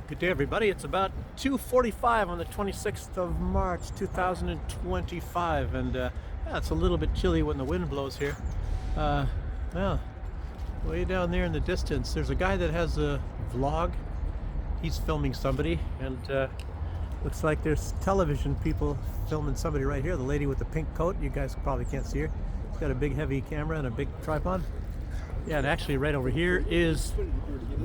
Good day, everybody. It's about 2:45 on the 26th of March 2025, and yeah, it's a little bit chilly when the wind blows here. Well, way down there in the distance, there's a guy that has a vlog. He's filming somebody, and looks like there's television people filming somebody right here. The lady with the pink coat, you guys probably can't see her. She's got a big heavy camera and a big tripod. Yeah, and actually right over here is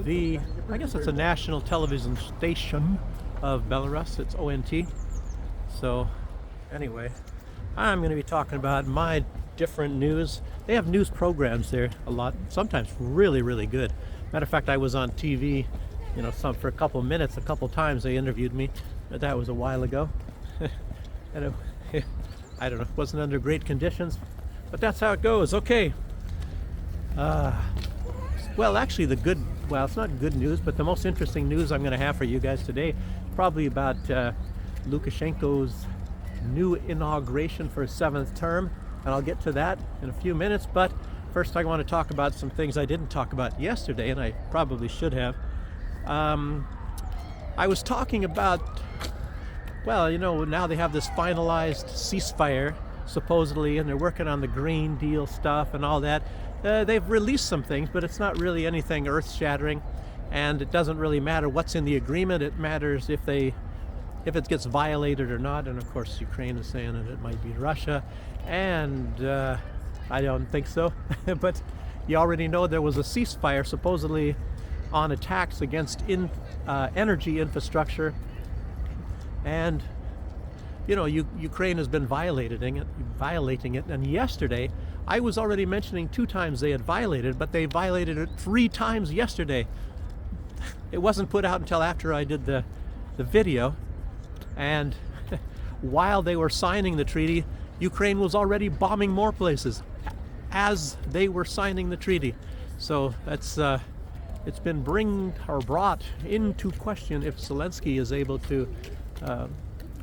I guess it's a national television station of Belarus. It's ONT. So anyway, I'm going to be talking about my different news. They have news programs there a lot, sometimes really, really good. Matter of fact, I was on TV, for a couple minutes, a couple times they interviewed me, but that was a while ago. And I don't know, it wasn't under great conditions, but that's how it goes. Okay. Well, actually it's not good news, but the most interesting news I'm going to have for you guys today, probably about Lukashenko's new inauguration for his 7th term, and I'll get to that in a few minutes. But first I want to talk about some things I didn't talk about yesterday, and I probably should have. I was talking about, now they have this finalized ceasefire, supposedly, and they're working on the Green Deal stuff and all that. They've released some things, but it's not really anything earth-shattering, and it doesn't really matter what's in the agreement. It matters if it gets violated or not. And of course, Ukraine is saying that it might be Russia, and I don't think so. But you already know there was a ceasefire supposedly on attacks against energy infrastructure, and Ukraine has been violating it. And yesterday, I was already mentioning 2 times they had violated, but they violated it 3 times yesterday. It wasn't put out until after I did the video, and while they were signing the treaty, Ukraine was already bombing more places as they were signing the treaty. So that's it's been brought into question if Zelensky is able to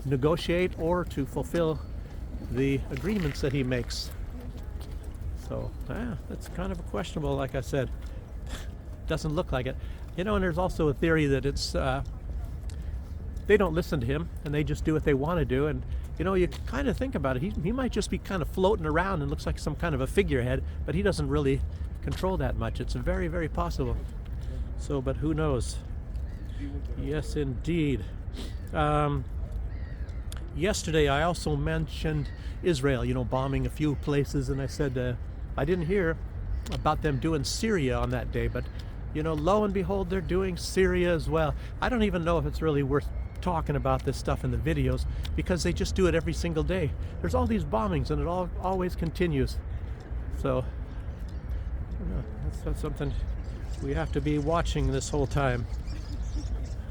negotiate or to fulfill the agreements that he makes. So that's kind of questionable, like I said. Doesn't look like it. And there's also a theory that it's they don't listen to him and they just do what they want to do. And you kind of think about it, he might just be kind of floating around and looks like some kind of a figurehead, but he doesn't really control that much. It's very, very possible. So, but who knows? Yes, indeed. Yesterday I also mentioned Israel, bombing a few places, and I said I didn't hear about them doing Syria on that day, but lo and behold, they're doing Syria as well. I don't even know if it's really worth talking about this stuff in the videos, because they just do it every single day. There's all these bombings, and it always continues. So that's something we have to be watching this whole time.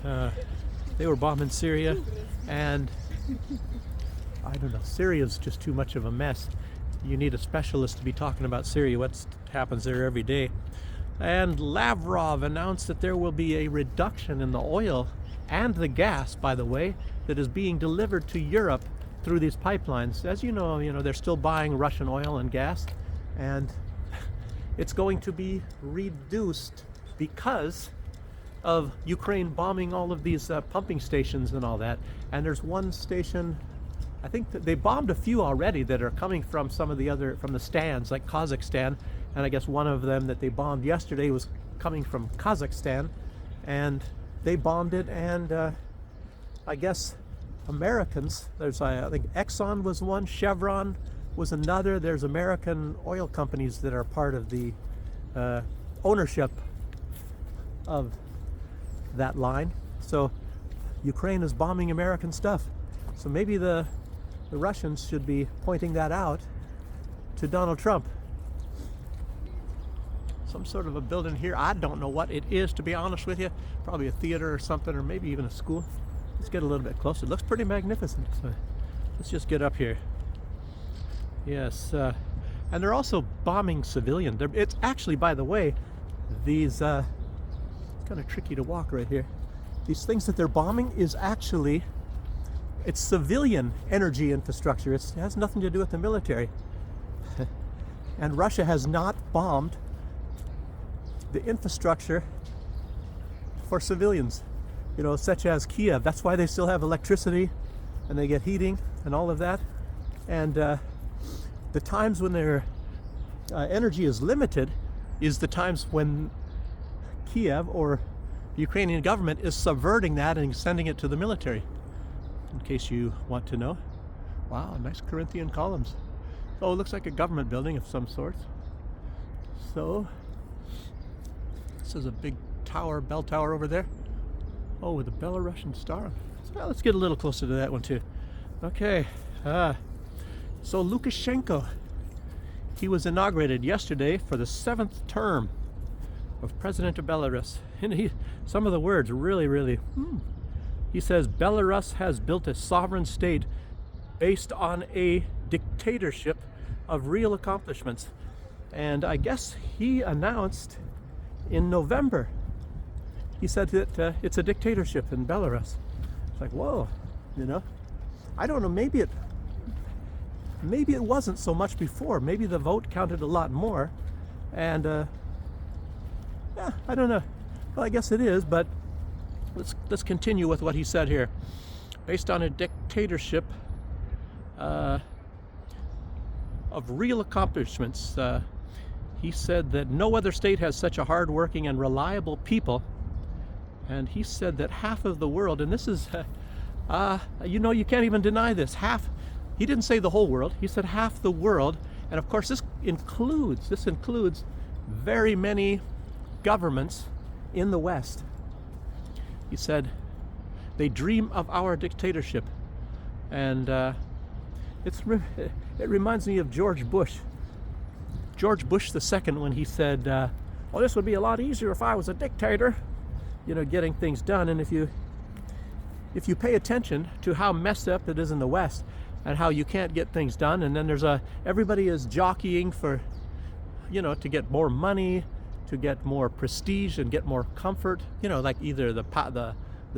They were bombing Syria, and I don't know, Syria's just too much of a mess. You need a specialist to be talking about Syria, what happens there every day. And Lavrov announced that there will be a reduction in the oil and the gas, by the way, that is being delivered to Europe through these pipelines. As you know, they're still buying Russian oil and gas, and it's going to be reduced because of Ukraine bombing all of these pumping stations and all that. And there's one station, I think that they bombed a few already that are coming from from the stands, like Kazakhstan. And I guess one of them that they bombed yesterday was coming from Kazakhstan, and they bombed it. And I guess Americans, I think Exxon was one, Chevron was another. There's American oil companies that are part of the ownership of that line. So Ukraine is bombing American stuff. So maybe the Russians should be pointing that out to Donald Trump. Some sort of a building here. I don't know what it is, to be honest with you. Probably a theater or something, or maybe even a school. Let's get a little bit closer. It looks pretty magnificent. So let's just get up here. Yes, and they're also bombing civilian. It's actually, by the way, these it's kind of tricky to walk right here. These things that they're bombing is actually, it's civilian energy infrastructure. It has nothing to do with the military. And Russia has not bombed the infrastructure for civilians. such as Kiev. That's why they still have electricity and they get heating and all of that. And the times when their energy is limited is the times when Kiev or the Ukrainian government is subverting that and sending it to the military. In case you want to know. Wow, nice Corinthian columns. Oh, it looks like a government building of some sort. So, this is a big tower, bell tower over there. Oh, with a Belarusian star. So let's get a little closer to that one too. Okay. So Lukashenko, he was inaugurated yesterday for the 7th term of President of Belarus. And some of the words really, He says Belarus has built a sovereign state based on a dictatorship of real accomplishments. And I guess he announced in November, he said that it's a dictatorship in Belarus. It's like, whoa, I don't know, maybe it wasn't so much before. Maybe the vote counted a lot more. And yeah, I don't know. Well, I guess it is, but let's continue with what he said here. Based on a dictatorship of real accomplishments, he said that no other state has such a hardworking and reliable people. And he said that half of the world, and this is, you can't even deny this, he didn't say the whole world, he said half the world. And of course this includes very many governments in the West. He said they dream of our dictatorship. And it reminds me of George Bush II, when he said, well, this would be a lot easier if I was a dictator, getting things done. And if you pay attention to how messed up it is in the West and how you can't get things done, and then everybody is jockeying for, to get more money, to get more prestige and get more comfort, like either the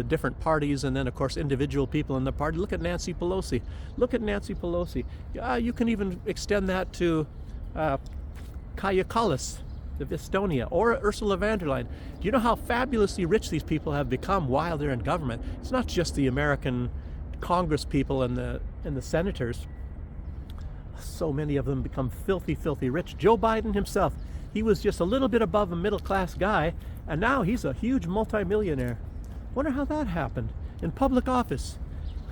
different parties and then of course individual people in the party. Look at Nancy Pelosi. You can even extend that to Kaja Kallas of Estonia, or Ursula von der Leyen. Do you know how fabulously rich these people have become while they're in government? It's not just the American Congress people and the senators. So many of them become filthy rich. Joe Biden himself, he was just a little bit above a middle-class guy, and now he's a huge multimillionaire. Wonder how that happened in public office,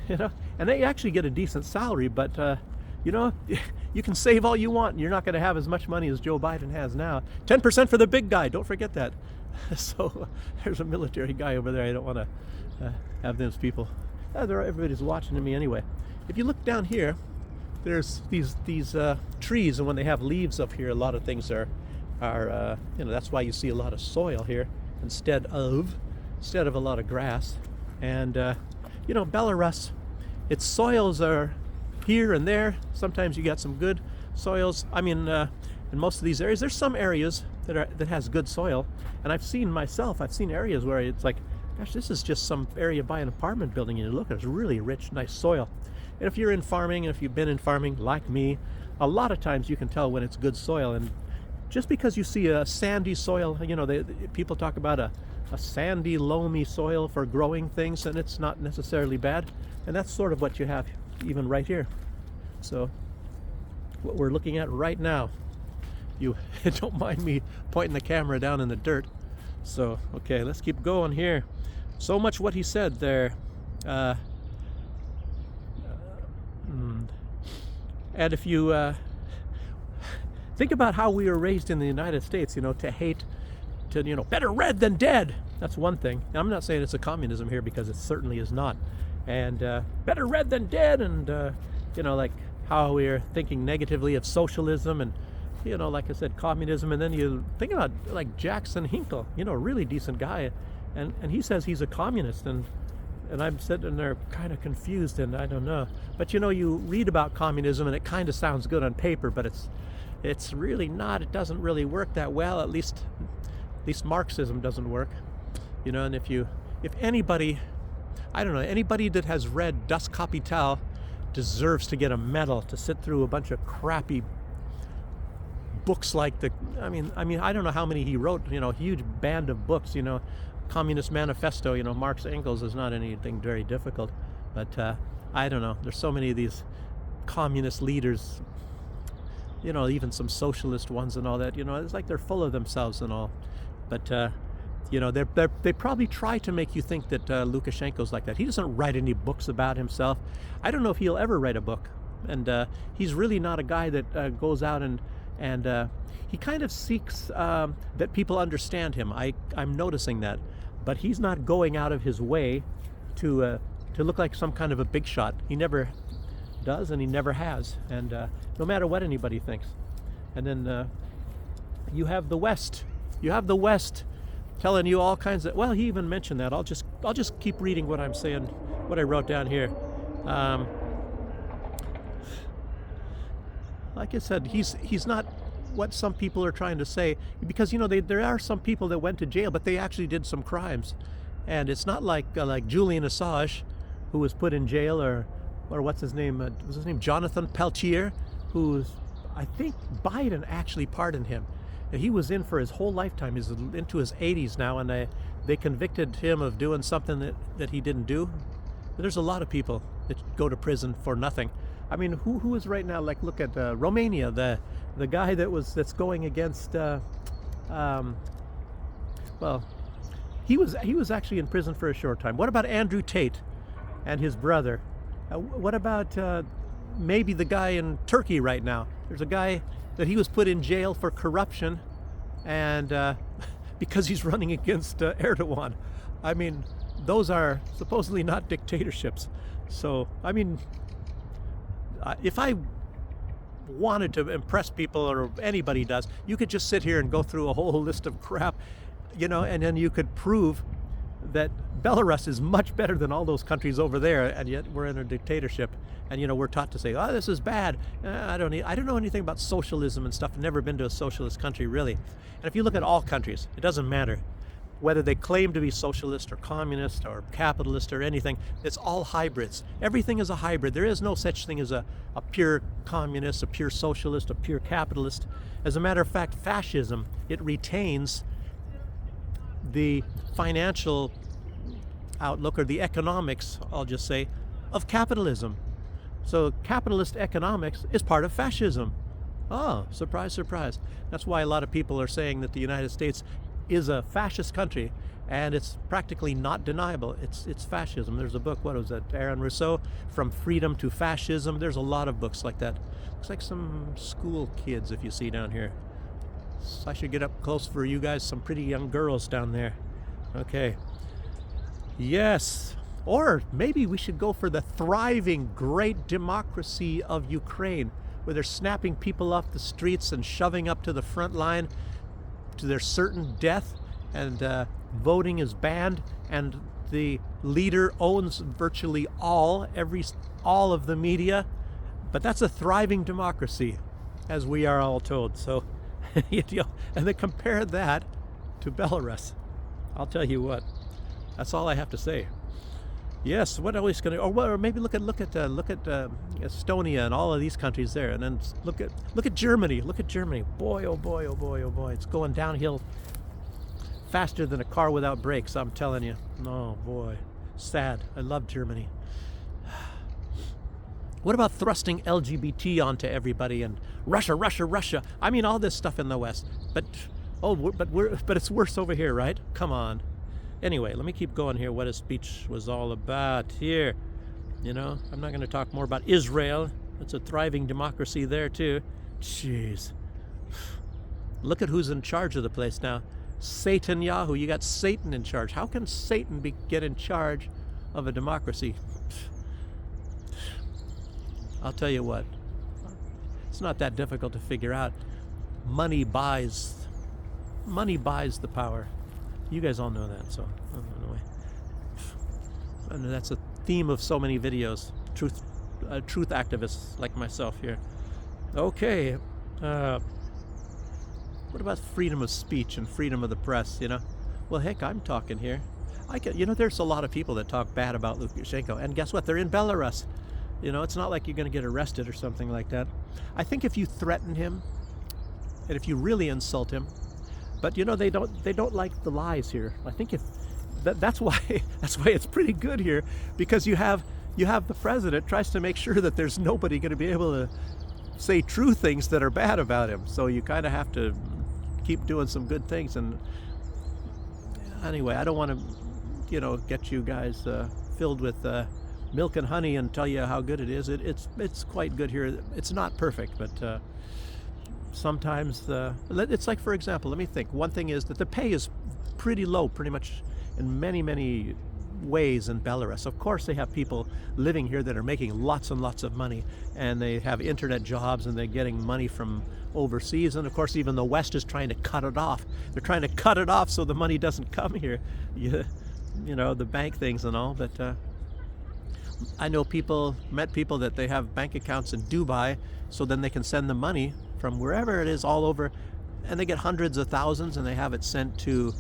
and they actually get a decent salary, but you can save all you want and you're not going to have as much money as Joe Biden has now. 10% for the big guy, don't forget that. So there's a military guy over there. I don't want to have those people. Everybody's watching me anyway. If you look down here, there's these trees, and when they have leaves up here, a lot of things are that's why you see a lot of soil here instead of a lot of grass. And Belarus, its soils are here and there. Sometimes you got some good soils. I mean, in most of these areas, there's some areas that has good soil, and I've seen areas where it's like, gosh, this is just some area by an apartment building, and you look, it's really rich, nice soil. And if you're in farming, and if you've been in farming like me, a lot of times you can tell when it's good soil. And just because you see a sandy soil, people talk about a sandy, loamy soil for growing things, and it's not necessarily bad. And that's sort of what you have even right here. So what we're looking at right now, you don't mind me pointing the camera down in the dirt. So okay, let's keep going here. So much what he said there. And if you think about how we were raised in the United States, to hate, better red than dead. That's one thing. Now, I'm not saying it's a communism here, because it certainly is not. And better red than dead, and like how we're thinking negatively of socialism and, like I said, communism. And then you think about like Jackson Hinkle, a really decent guy, and he says he's a communist, and I'm sitting there kind of confused, and I don't know. But you read about communism and it kind of sounds good on paper, but it's really not. It doesn't really work that well. At least Marxism doesn't work. And if anybody, I don't know, anybody that has read Das Kapital deserves to get a medal, to sit through a bunch of crappy books like I mean, I don't know how many he wrote, huge band of books, Communist Manifesto, Marx Engels is not anything very difficult. But I don't know. There's so many of these communist leaders, even some socialist ones and all that. It's like they're full of themselves and all. But they probably try to make you think that Lukashenko's like that. He doesn't write any books about himself. I don't know if he'll ever write a book. And he's really not a guy that goes out and he kind of seeks that people understand him. I'm noticing that. But he's not going out of his way to look like some kind of a big shot. He never does, and he never has. And no matter what anybody thinks. And then you have the West. You have the West telling you all kinds of. Well, he even mentioned that. I'll just keep reading what I'm saying, what I wrote down here. Like I said, he's not what some people are trying to say, because there are some people that went to jail, but they actually did some crimes, and it's not like Julian Assange, who was put in jail, or what's his name? Was his name Jonathan Peltier, who's, I think Biden actually pardoned him. He was in for his whole lifetime. He's into his 80s now, and they convicted him of doing something that he didn't do. There's a lot of people that go to prison for nothing. I mean, who is right now? Like, look at Romania, the guy that's going against. Well, he was actually in prison for a short time. What about Andrew Tate and his brother? What about maybe the guy in Turkey right now? There's a guy that he was put in jail for corruption, and because he's running against Erdogan. I mean, those are supposedly not dictatorships. So, I mean, if I wanted to impress people, or anybody does, you could just sit here and go through a whole list of crap, and then you could prove that Belarus is much better than all those countries over there, and yet we're in a dictatorship, and we're taught to say, oh, this is bad. I don't know anything about socialism and stuff. I've never been to a socialist country, really. And if you look at all countries, it doesn't matter whether they claim to be socialist or communist or capitalist or anything. It's all hybrids. Everything is a hybrid. There is no such thing as a pure communist, a pure socialist, a pure capitalist. As a matter of fact, fascism, it retains the financial outlook, or the economics, I'll just say, of capitalism. So capitalist economics is part of fascism. Oh, surprise, surprise. That's why a lot of people are saying that the United States is a fascist country, and it's practically not deniable. It's fascism. There's a book, what was that, Aaron Rousseau, From Freedom to Fascism. There's a lot of books like that. Looks like some school kids, if you see down here. So I should get up close for you guys, some pretty young girls down there. Okay. Yes. Or maybe we should go for the thriving great democracy of Ukraine, where they're snapping people off the streets and shoving up to the front line to their certain death, and voting is banned, and the leader owns virtually all of the media. But that's a thriving democracy, as we are all told. So, and they compare that to Belarus. I'll tell you what. That's all I have to say. Yes. What else going to? Or maybe look at Estonia and all of these countries there, and then look at Germany. Look at Germany. Boy, oh boy, oh boy, oh boy. It's going downhill faster than a car without brakes. I'm telling you. Oh boy, sad. I love Germany. What about thrusting LGBT onto everybody and Russia, Russia, Russia? I mean, all this stuff in the West, but it's worse over here, right? Come on. Anyway, let me keep going here. What his speech was all about here. I'm not going to talk more about Israel. It's a thriving democracy there too. Jeez. Look at who's in charge of the place now. Satan Yahoo. You got Satan in charge. How can Satan get in charge of a democracy? I'll tell you what. It's not that difficult to figure out. Money buys the power. You guys all know that, so anyway. And that's a theme of so many videos. Truth activists like myself here. Okay. What about freedom of speech and freedom of the press? Well, heck, I'm talking here. There's a lot of people that talk bad about Lukashenko, and guess what? They're in Belarus. It's not like you're going to get arrested or something like that. I think if you threaten him, and if you really insult him. But they don't like the lies here. I think if that's why that's why it's pretty good here, because you have the president tries to make sure that there's nobody going to be able to say true things that are bad about him. So you kind of have to keep doing some good things. And anyway, I don't want to, get you guys filled with milk and honey and tell you how good it is. It's quite good here. It's not perfect, but sometimes it's like, for example, let me think. One thing is that the pay is pretty low, pretty much in many ways in Belarus. Of course, they have people living here that are making lots and lots of money, and they have internet jobs, and they're getting money from overseas. And of course, even the West is trying to cut it off. They're trying to cut it off so the money doesn't come here. The bank things and all. But I know met people that they have bank accounts in Dubai, so then they can send the money from wherever it is all over, and they get hundreds of thousands, and they have it sent to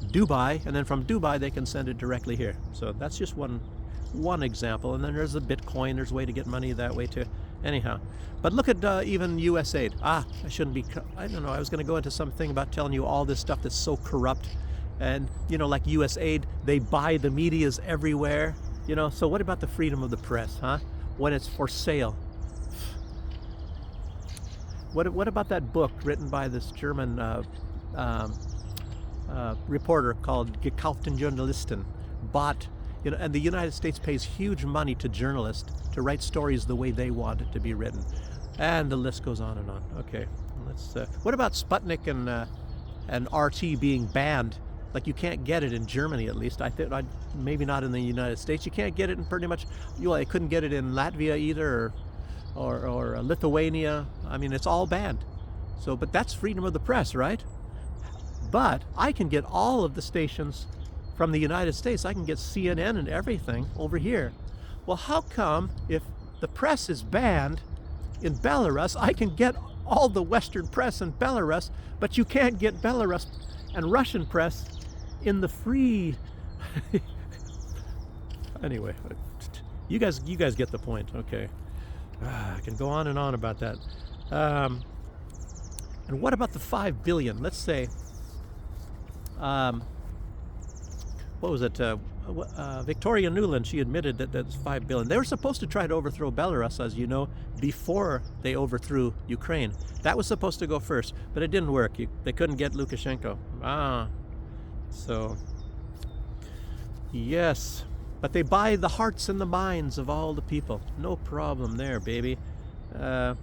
Dubai, and then from Dubai they can send it directly here. So that's just one example. And then there's the Bitcoin. There's a way to get money that way too. Anyhow, but look at even USAID. I shouldn't be. I don't know. I was going to go into something about telling you all this stuff that's so corrupt, and like USAID, they buy the medias everywhere. So what about the freedom of the press, huh? When it's for sale. What about that book written by this German reporter called Gekauften Journalisten, bought, and the United States pays huge money to journalists to write stories the way they want it to be written, and the list goes on and on. Okay, let's. What about Sputnik and RT being banned? Like, you can't get it in Germany, at least. I think maybe not in the United States. You can't get it in pretty much. I couldn't get it in Latvia either, or Lithuania. I mean, it's all banned. So, but that's freedom of the press, right? But I can get all of the stations from the United States. I can get CNN and everything over here. Well, how come if the press is banned in Belarus, I can get all the Western press in Belarus, but you can't get Belarus and Russian press in the free? Anyway, you guys get the point. Okay, I can go on and on about that. And what about the 5 billion? Let's say, what was it? Victoria Nuland, she admitted that that's 5 billion. They were supposed to try to overthrow Belarus, as you know, before they overthrew Ukraine. That was supposed to go first, but it didn't work. They couldn't get Lukashenko. So, yes. But they buy the hearts and the minds of all the people. No problem there, baby. And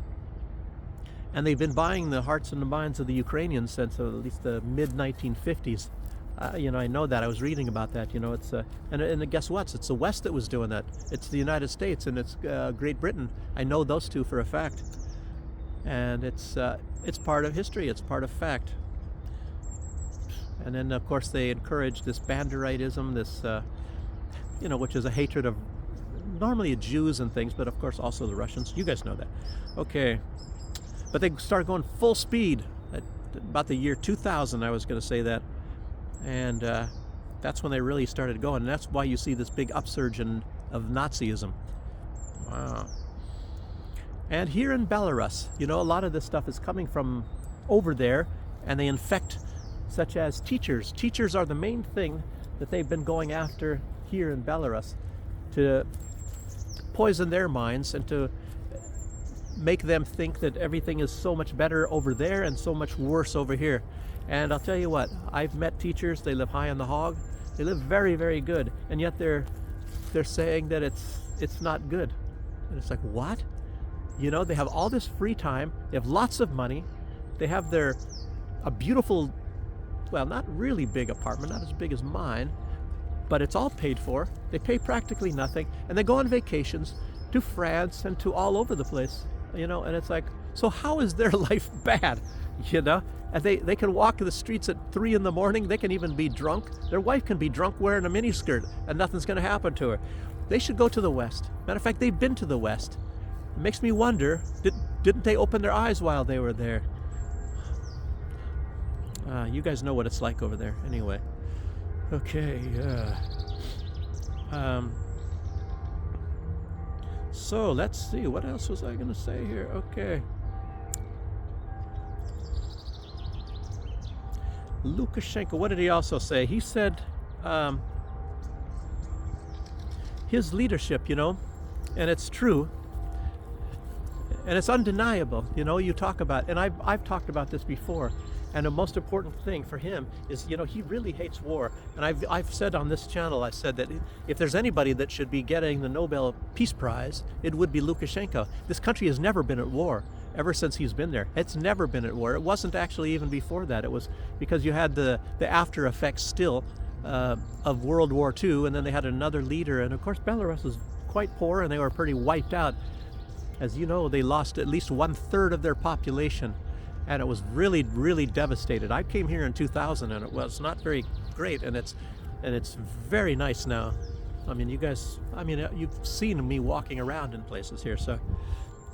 they've been buying the hearts and the minds of the Ukrainians since at least the mid-1950s. I know that. I was reading about that. It's and guess what? It's the West that was doing that. It's the United States and it's Great Britain. I know those two for a fact. And it's part of history. It's part of fact. And then, of course, they encourage this Banderitism, this, which is a hatred of normally Jews and things, but of course also the Russians. You guys know that. Okay. But they started going full speed at about the year 2000, I was going to say that. And that's when they really started going. And that's why you see this big upsurge of Nazism. Wow. And here in Belarus, a lot of this stuff is coming from over there, and they infect, such as teachers. Teachers are the main thing that they've been going after here in Belarus, to poison their minds and to make them think that everything is so much better over there and so much worse over here. And I'll tell you what, I've met teachers, they live high on the hog, they live very, very good, and yet they're saying that it's not good. And it's like, what? They have all this free time, they have lots of money, they have a beautiful, well, not really big apartment, not as big as mine, but it's all paid for. They pay practically nothing, and they go on vacations to France and to all over the place, and it's like, so how is their life bad? And they can walk the streets at 3 a.m. They can even be drunk. Their wife can be drunk wearing a miniskirt, and nothing's going to happen to her. They should go to the West. Matter of fact, they've been to the West. It makes me wonder, didn't they open their eyes while they were there? You guys know what it's like over there. Anyway. Okay. So let's see. What else was I going to say here? Okay. Lukashenko, what did he also say? He said his leadership, and it's true. And it's undeniable, you talk about, and I've talked about this before, and the most important thing for him is, he really hates war. And I've said on this channel, I said that if there's anybody that should be getting the Nobel Peace Prize, it would be Lukashenko. This country has never been at war ever since he's been there. It's never been at war. It wasn't actually even before that. It was because you had the after effects still of World War II, and then they had another leader. And of course, Belarus was quite poor, and they were pretty wiped out. As you know, they lost at least 1/3 of their population, and it was really, really devastated. I came here in 2000, and it was not very great, and it's very nice now. I mean, you guys, you've seen me walking around in places here, so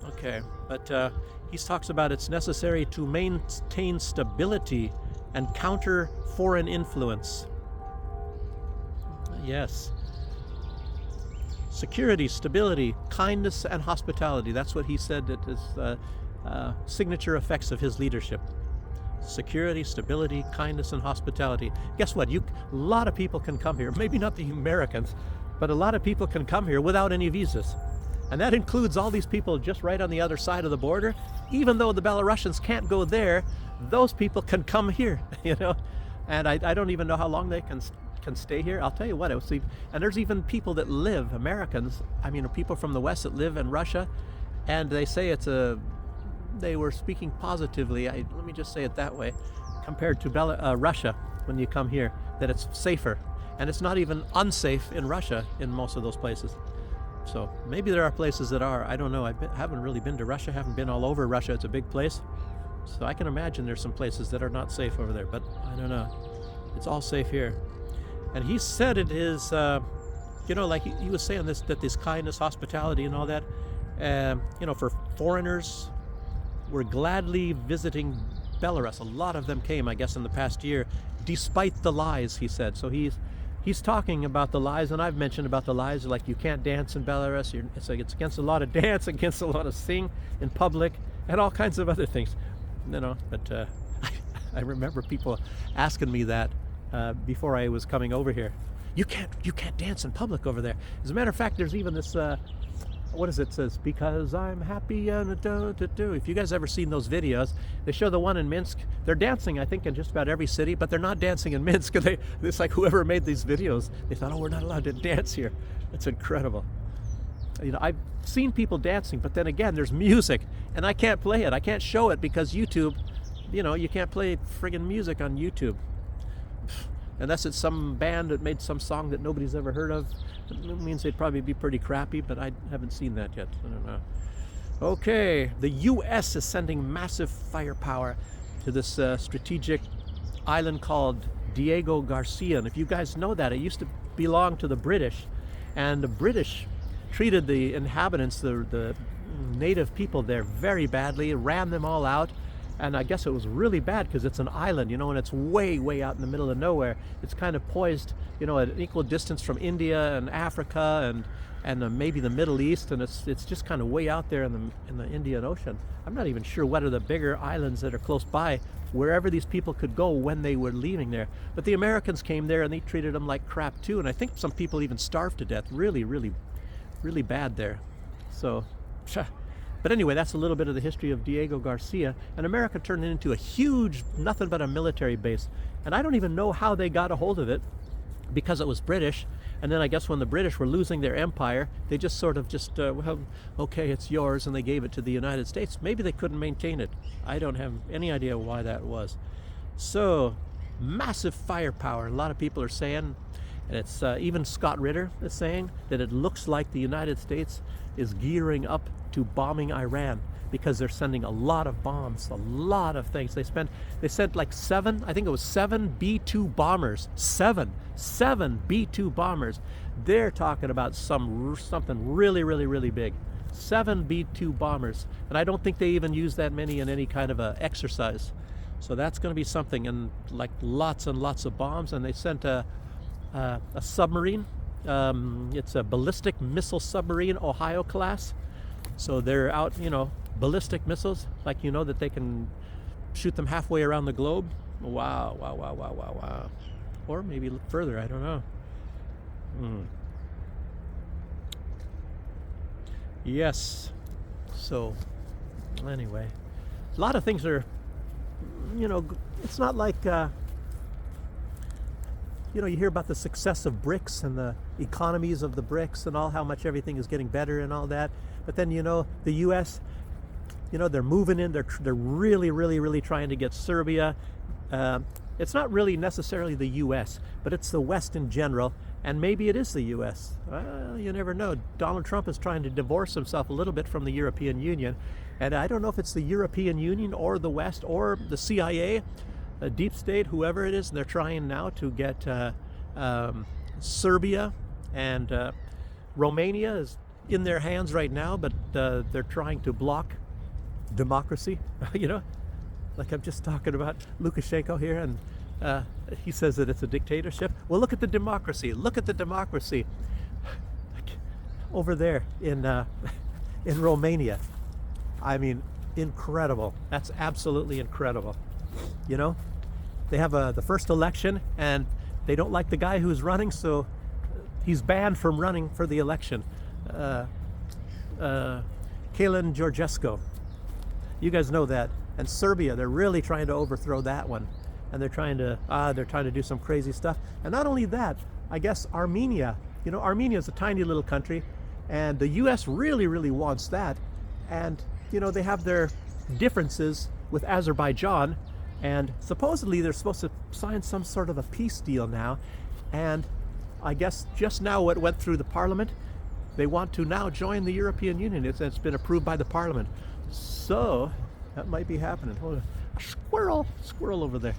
okay. But he talks about it's necessary to maintain stability and counter foreign influence. Yes. Security, stability, kindness, and hospitality. That's what he said that is signature effects of his leadership. Security, stability, kindness, and hospitality. Guess what? A lot of people can come here. Maybe not the Americans, but a lot of people can come here without any visas. And that includes all these people just right on the other side of the border. Even though the Belarusians can't go there, those people can come here, And I don't even know how long they can stay here. I'll tell you what, and there's even people that live, Americans, people from the West that live in Russia, and they say they were speaking positively, let me just say it that way, compared to Russia when you come here, that it's safer. And it's not even unsafe in Russia in most of those places. So maybe there are places that are, I don't know, I haven't really been to Russia, haven't been all over Russia, it's a big place. So I can imagine there's some places that are not safe over there, but I don't know. It's all safe here. And he said it is, like he was saying that this kindness, hospitality, and all that, for foreigners, were gladly visiting Belarus. A lot of them came, I guess, in the past year, despite the lies, he said. So he's talking about the lies, and I've mentioned about the lies, like you can't dance in Belarus. It's against a lot of dance, against a lot of sing in public, and all kinds of other things. But I remember people asking me that. Before I was coming over here, you can't dance in public over there. As a matter of fact, there's even this what is it? It says, because I'm happy and if you guys ever seen those videos, they show the one in Minsk. They're dancing, I think, in just about every city, but they're not dancing in Minsk. It's like whoever made these videos, they thought, we're not allowed to dance here. It's incredible. I've seen people dancing, but then again, there's music, and I can't play it. I can't show it because YouTube, you can't play friggin' music on YouTube. Unless it's some band that made some song that nobody's ever heard of. It means they'd probably be pretty crappy, but I haven't seen that yet. I don't know. Okay, the U.S. is sending massive firepower to this strategic island called Diego Garcia. And if you guys know that, it used to belong to the British. And the British treated the inhabitants, the native people there, very badly, ran them all out. And I guess it was really bad because it's an island, and it's way, way out in the middle of nowhere. It's kind of poised, at an equal distance from India and Africa and maybe the Middle East, and it's just kind of way out there in the Indian Ocean. I'm not even sure what are the bigger islands that are close by, wherever these people could go when they were leaving there. But the Americans came there and they treated them like crap too, and I think some people even starved to death. Really, really, really bad there. So. But anyway, that's a little bit of the history of Diego Garcia. And America turned it into a huge, nothing but a military base. And I don't even know how they got a hold of it, because it was British. And then I guess when the British were losing their empire, they just sort of okay, it's yours, and they gave it to the United States. Maybe they couldn't maintain it. I don't have any idea why that was. So, massive firepower. A lot of people are saying, and it's even Scott Ritter is saying, that it looks like the United States is gearing up to bombing Iran, because they're sending a lot of bombs, a lot of things. They sent like seven B-2 bombers, seven B-2 bombers. They're talking about something really, really, really big. 7 B-2 bombers, and I don't think they even use that many in any kind of a exercise. So that's going to be something, and like lots and lots of bombs. And they sent a submarine. It's a ballistic missile submarine, Ohio class. So they're out, ballistic missiles, like, that they can shoot them halfway around the globe. Wow. Or maybe further, I don't know. Yes. So, anyway, a lot of things are, it's not like, you hear about the success of BRICS and the economies of the BRICS and all, how much everything is getting better and all that. But then, the U.S., they're moving in. They're really, really, really trying to get Serbia. It's not really necessarily the U.S., but it's the West in general. And maybe it is the U.S. Well, you never know. Donald Trump is trying to divorce himself a little bit from the European Union. And I don't know if it's the European Union or the West or the CIA, the deep state, whoever it is. They're trying now to get Serbia and Romania is in their hands right now, but they're trying to block democracy. Like I'm just talking about Lukashenko here, and he says that it's a dictatorship. Well, look at the democracy. Look at the democracy over there in Romania. I mean, incredible. That's absolutely incredible. They have the first election, and they don't like the guy who's running, so he's banned from running for the election. Kalin Georgescu. You guys know that. And Serbia, they're really trying to overthrow that one. And they're trying to do some crazy stuff. And not only that, I guess Armenia. Armenia is a tiny little country, and the U.S. really, really wants that. And they have their differences with Azerbaijan, and supposedly they're supposed to sign some sort of a peace deal now. And I guess just now what went through the parliament, they want to now join the European Union. It's been approved by the parliament. So that might be happening. Hold on. A squirrel over there.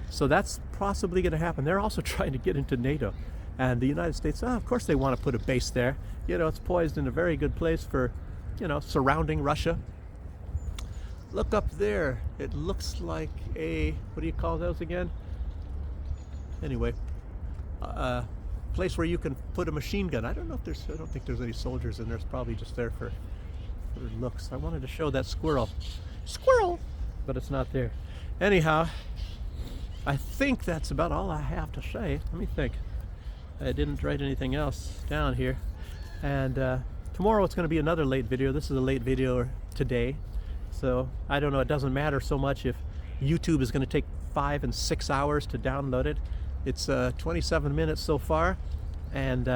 So that's possibly going to happen. They're also trying to get into NATO. And the United States, of course they want to put a base there. It's poised in a very good place for, surrounding Russia. Look up there. It looks like a, what do you call those again? Anyway, place where you can put a machine gun. I don't think there's any soldiers in there. It's probably just there for looks. I wanted to show that squirrel, but it's not there. Anyhow, I think that's about all I have to say. Let me think. I didn't write anything else down here. And tomorrow it's going to be another late video. This is a late video today. So I don't know, it doesn't matter so much if YouTube is going to take 5 and 6 hours to download it. It's 27 minutes so far. And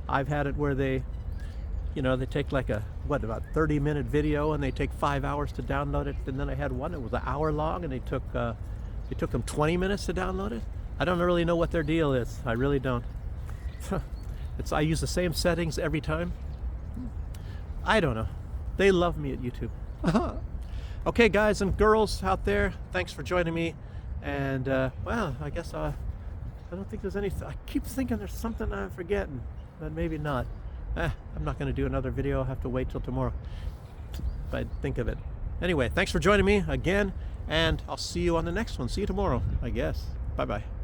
I've had it where they take like about 30-minute video, and they take 5 hours to download it. And then I had one that was an hour long, and it took them 20 minutes to download it. I don't really know what their deal is. I really don't. I use the same settings every time. I don't know. They love me at YouTube. Okay, guys and girls out there, thanks for joining me. And well, I guess I don't think there's anything. I keep thinking there's something I'm forgetting, but maybe not. I'm not going to do another video. I'll have to wait till tomorrow if I think of it. Anyway, thanks for joining me again, and I'll see you on the next one. See you tomorrow, I guess. Bye-bye.